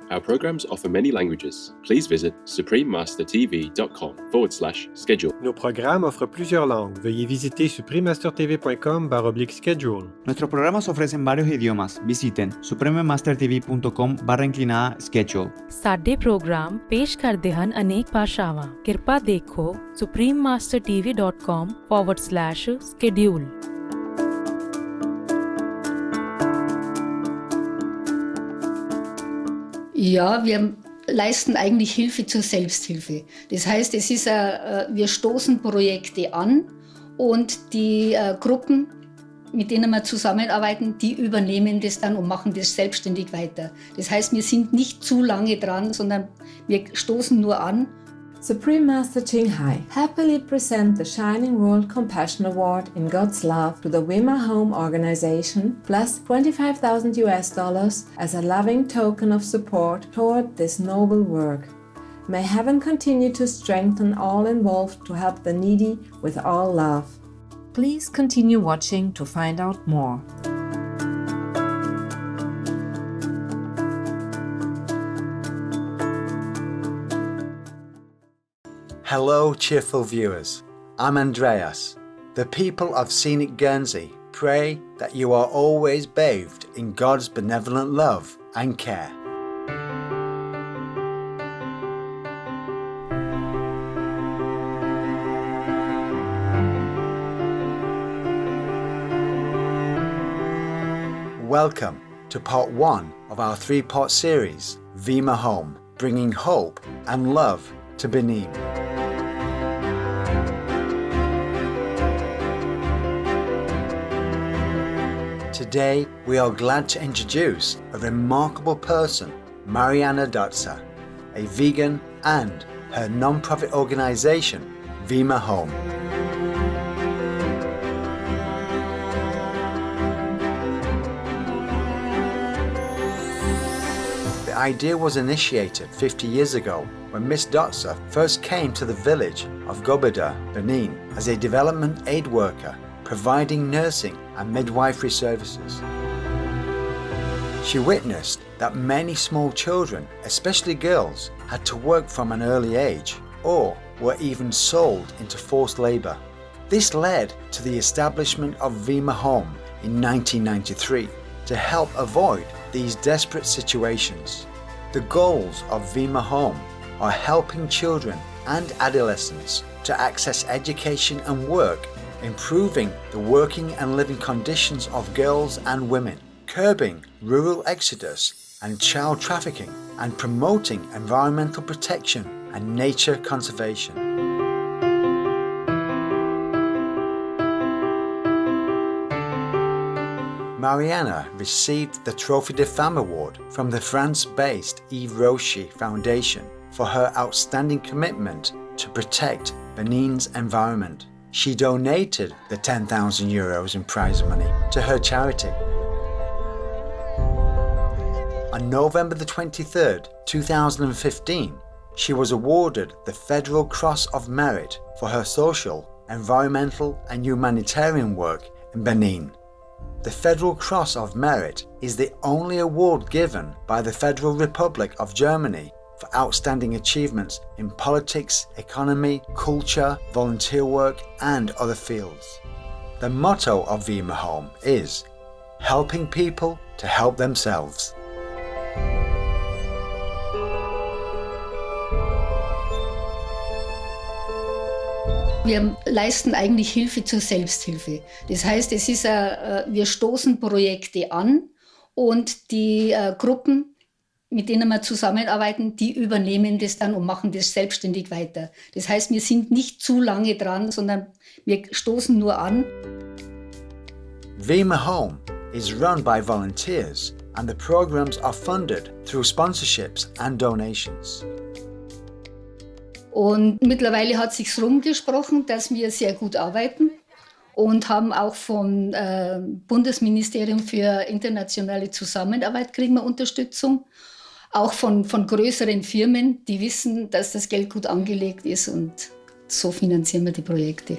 Our programs offer many languages. Please visit suprememastertv.com/schedule. Nos programmes offrent plusieurs langues. Veuillez visiter suprememastertv.com/schedule. Nuestros programas ofrecen varios idiomas. Visiten suprememastertv.com/schedule. ਸਾਡੇ programme ਪੇਸ਼ ਕਰਦੇ ਹਨ ਅਨੇਕ ਭਾਸ਼ਾਵਾਂ। ਕਿਰਪਾ ਦੇਖੋ suprememastertv.com/schedule. Ja, wir leisten eigentlich Hilfe zur Selbsthilfe. Das heißt, wir stoßen Projekte an und die Gruppen, mit denen wir zusammenarbeiten, die übernehmen das dann und machen das selbstständig weiter. Das heißt, wir sind nicht zu lange dran, sondern wir stoßen nur an. Supreme Master Qinghai happily present the Shining World Compassion Award in God's love to the WEMA Home organization plus $25,000 as a loving token of support toward this noble work. May heaven continue to strengthen all involved to help the needy with all love. Please continue watching to find out more. Hello, cheerful viewers. I'm Andreas. The people of scenic Guernsey pray that you are always bathed in God's benevolent love and care. Welcome to part 1 of our 3-part series, WEMA Home, bringing hope and love to Benin. Today, we are glad to introduce a remarkable person, Mariana Dotzer, a vegan, and her non-profit organization, WEMA Home. The idea was initiated 50 years ago when Miss Dotzer first came to the village of Gobeda, Benin, as a development aid worker providing nursing and midwifery services. She witnessed that many small children, especially girls, had to work from an early age or were even sold into forced labour. This led to the establishment of WEMA Home in 1993 to help avoid these desperate situations. The goals of WEMA Home are helping children and adolescents to access education and work, improving the working and living conditions of girls and women, curbing rural exodus and child trafficking, and promoting environmental protection and nature conservation. Mariana received the Trophy de Femme Award from the France-based Yves Rocher Foundation for her outstanding commitment to protect Benin's environment. She donated the €10,000 in prize money to her charity. On November the 23rd, 2015, she was awarded the Federal Cross of Merit for her social, environmental and humanitarian work in Benin. The Federal Cross of Merit is the only award given by the Federal Republic of Germany for outstanding achievements in politics, economy, culture, volunteer work, and other fields. The motto of WEMA Home is helping people to help themselves. Wir leisten eigentlich Hilfe zur Selbsthilfe. Das heißt, wir stoßen Projekte an und die Gruppen, mit denen wir zusammenarbeiten, die übernehmen das dann und machen das selbstständig weiter. Das heißt, wir sind nicht zu lange dran, sondern wir stoßen nur an. WEMA Home is run by volunteers and the programs are funded through sponsorships and donations. Und mittlerweile hat sich's rumgesprochen, dass wir sehr gut arbeiten und haben auch vom Bundesministerium für internationale Zusammenarbeit kriegen wir Unterstützung. Auch von größeren Firmen, die wissen, dass das Geld gut angelegt ist und so finanzieren wir die Projekte.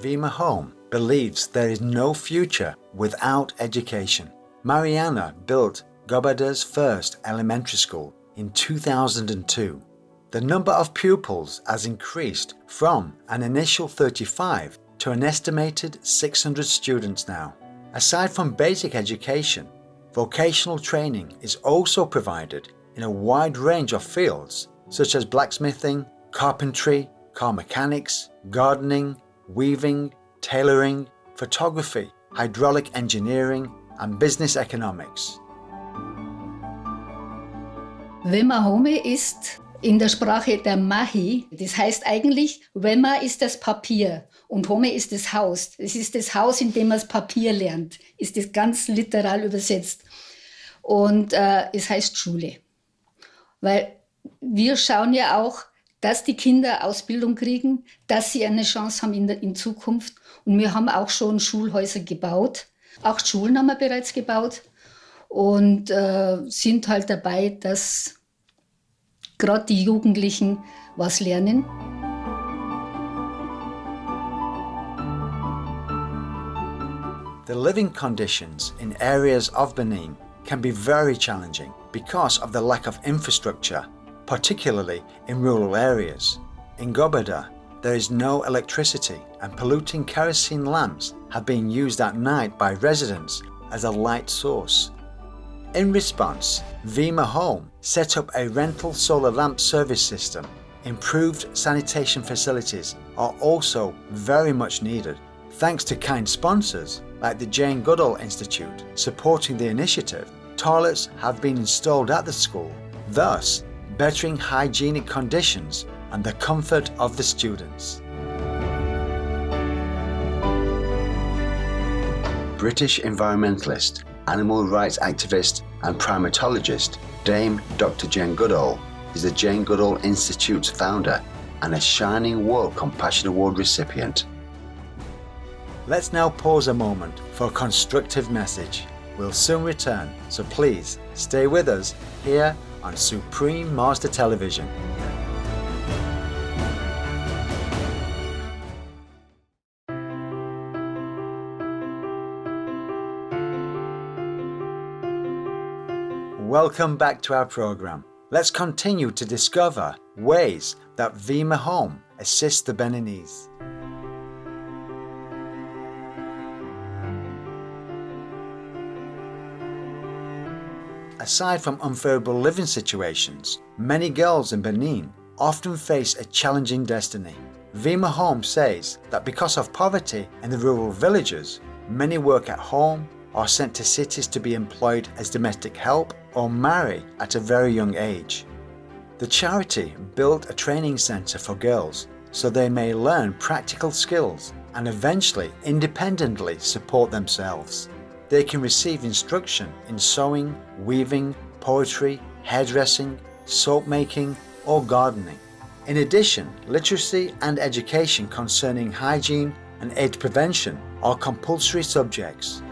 WEMA HOME believes there is no future without education. Mariana built Gobeda's first elementary school in 2002. The number of pupils has increased from an initial 35 to an estimated 600 students now. Aside from basic education, vocational training is also provided in a wide range of fields such as blacksmithing, carpentry, car mechanics, gardening, weaving, tailoring, photography, hydraulic engineering, and business economics. WEMA Home ist in der Sprache der Mahi. Das heißt eigentlich, WEMA ist das Papier und Home ist das Haus. Es ist das Haus, in dem man das Papier lernt. Ist das ganz literal übersetzt. Und es heißt Schule. Weil wir schauen ja auch, dass die Kinder Ausbildung kriegen, dass sie eine Chance haben in Zukunft. Und wir haben auch schon Schulhäuser gebaut. Auch Schulen haben wir bereits gebaut. Und sind halt dabei, dass gerade die Jugendlichen was lernen. The living conditions in areas of Benin can be very challenging because of the lack of infrastructure, particularly in rural areas. In Gobeda, there is no electricity and polluting kerosene lamps have been used at night by residents as a light source. In response, WEMA Home set up a rental solar lamp service system. Improved sanitation facilities are also very much needed. Thanks to kind sponsors like the Jane Goodall Institute supporting the initiative, toilets have been installed at the school, thus bettering hygienic conditions and the comfort of the students. British environmentalist, animal rights activist and primatologist Dame Dr. Jane Goodall is the Jane Goodall Institute's founder and a Shining World Compassion Award recipient. Let's now pause a moment for a constructive message. We'll soon return, so please stay with us here on Supreme Master Television. Welcome back to our program. Let's continue to discover ways that WEMA Home assists the Beninese. Aside from unfavorable living situations, many girls in Benin often face a challenging destiny. WEMA Home says that because of poverty in the rural villages, many work at home, are sent to cities to be employed as domestic help or marry at a very young age. The charity built a training centre for girls so they may learn practical skills and eventually independently support themselves. They can receive instruction in sewing, weaving, poetry, hairdressing, soap making, or gardening. In addition, literacy and education concerning hygiene and AIDS prevention are compulsory subjects.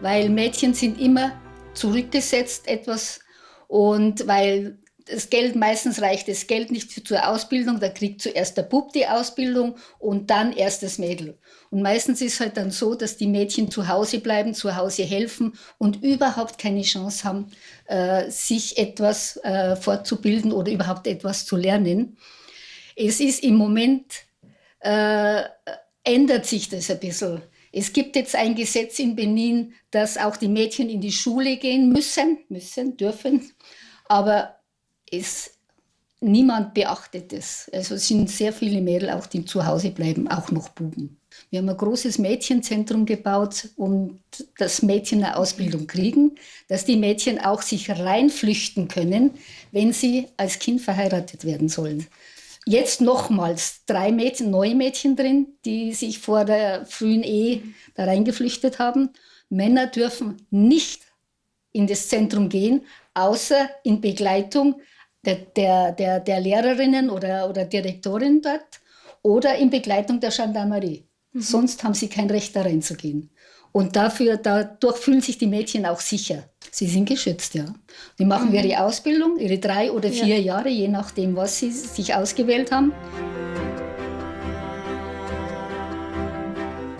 Weil Mädchen sind immer zurückgesetzt etwas und weil das Geld, meistens reicht das Geld nicht zur Ausbildung, da kriegt zuerst der Bub die Ausbildung und dann erst das Mädel. Und meistens ist es halt dann so, dass die Mädchen zu Hause bleiben, zu Hause helfen und überhaupt keine Chance haben, sich etwas fortzubilden oder überhaupt etwas zu lernen. Es ist im Moment, ändert sich das ein bisschen. Es gibt jetzt ein Gesetz in Benin, dass auch die Mädchen in die Schule gehen dürfen, aber niemand beachtet es. Also es sind sehr viele Mädel auch, die zu Hause bleiben, auch noch Buben. Wir haben ein großes Mädchenzentrum gebaut, um dass Mädchen eine Ausbildung kriegen, dass die Mädchen auch sich reinflüchten können, wenn sie als Kind verheiratet werden sollen. Jetzt nochmals 3 neue Mädchen drin, die sich vor der frühen Ehe da reingeflüchtet haben. Männer dürfen nicht in das Zentrum gehen, außer in Begleitung der Lehrerinnen oder Direktorin dort oder in Begleitung der Gendarmerie. Sonst haben sie kein Recht, da reinzugehen. Und dadurch fühlen sich die Mädchen auch sicher. Sie sind geschützt, ja. Die machen ihre Ausbildung, ihre 3 oder 4 Jahre, je nachdem, was sie sich ausgewählt haben.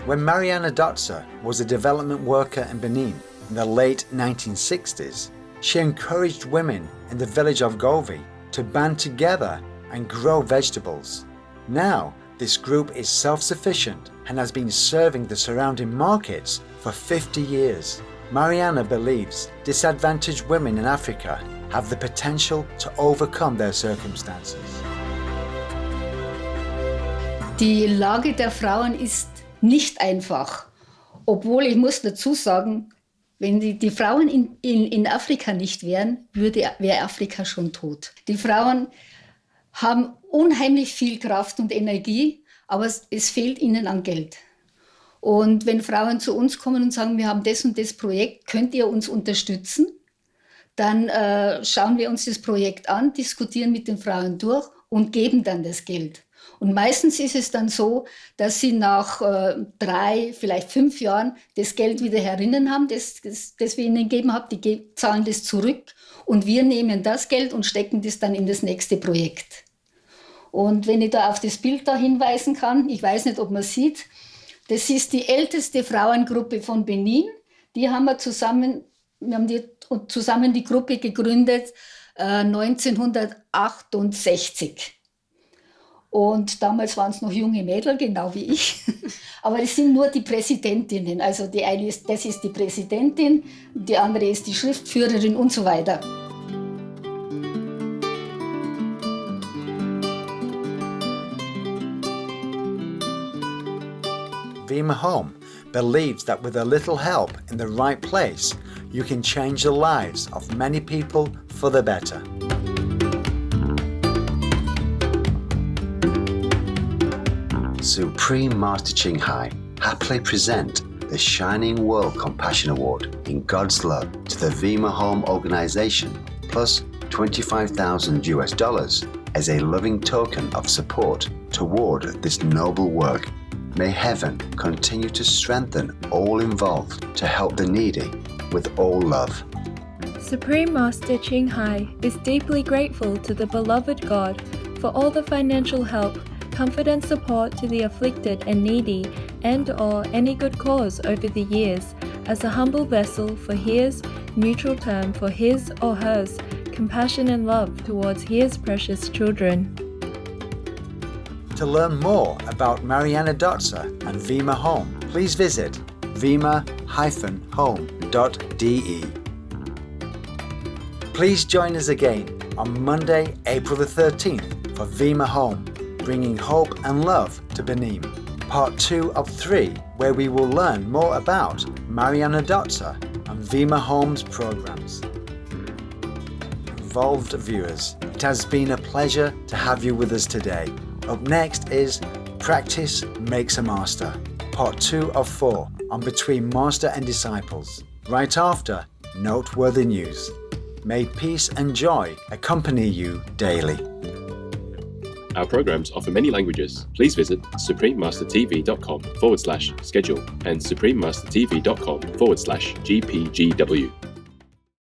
When Mariana Dotzer was a development worker in Benin in the late 1960s, she encouraged women in the village of Govi to band together and grow vegetables. Now, this group is self-sufficient and has been serving the surrounding markets for 50 years. Mariana believes disadvantaged women in Africa have the potential to overcome their circumstances. Die Lage der Frauen ist nicht einfach, obwohl ich muss dazu sagen, wenn die Frauen in Afrika nicht wären, wäre Afrika schon tot. Die Frauen haben unheimlich viel Kraft und Energie, aber es fehlt ihnen an Geld. Und wenn Frauen zu uns kommen und sagen, wir haben das und das Projekt, könnt ihr uns unterstützen? Dann schauen wir uns das Projekt an, diskutieren mit den Frauen durch und geben dann das Geld. Und meistens ist es dann so, dass sie nach 3, vielleicht 5 Jahren das Geld wieder herinnen haben, das wir ihnen gegeben haben. Die zahlen das zurück und wir nehmen das Geld und stecken das dann in das nächste Projekt. Und wenn ich da auf das Bild da hinweisen kann, ich weiß nicht, ob man sieht, das ist die älteste Frauengruppe von Benin. Wir haben zusammen die Gruppe gegründet 1968. Und damals waren es noch junge Mädel, genau wie ich. Aber es sind nur die Präsidentinnen. Also das ist die Präsidentin, die andere ist die Schriftführerin und so weiter. WEMA Home believes that with a little help in the right place, you can change the lives of many people for the better. Supreme Master Ching Hai happily present the Shining World Compassion Award in God's love to the WEMA Home organization, plus $25,000 as a loving token of support toward this noble work. May heaven continue to strengthen all involved to help the needy with all love. Supreme Master Ching Hai is deeply grateful to the beloved God for all the financial help, comfort and support to the afflicted and needy and/or any good cause over the years as a humble vessel for His neutral term for His or hers compassion and love towards His precious children. To learn more about Mariana Dotzer and WEMA Home, please visit wema-home.de. Please join us again on Monday, April the 13th for WEMA Home, bringing hope and love to Benin. Part 2 of 3, where we will learn more about Mariana Dotzer and WEMA Home's programs. Involved viewers, it has been a pleasure to have you with us today. Up next is Practice Makes a Master, Part 2 of 4 on Between Master and Disciples. Right after, noteworthy news. May peace and joy accompany you daily. Our programs offer many languages. Please visit suprememastertv.com/schedule and suprememastertv.com/GPGW.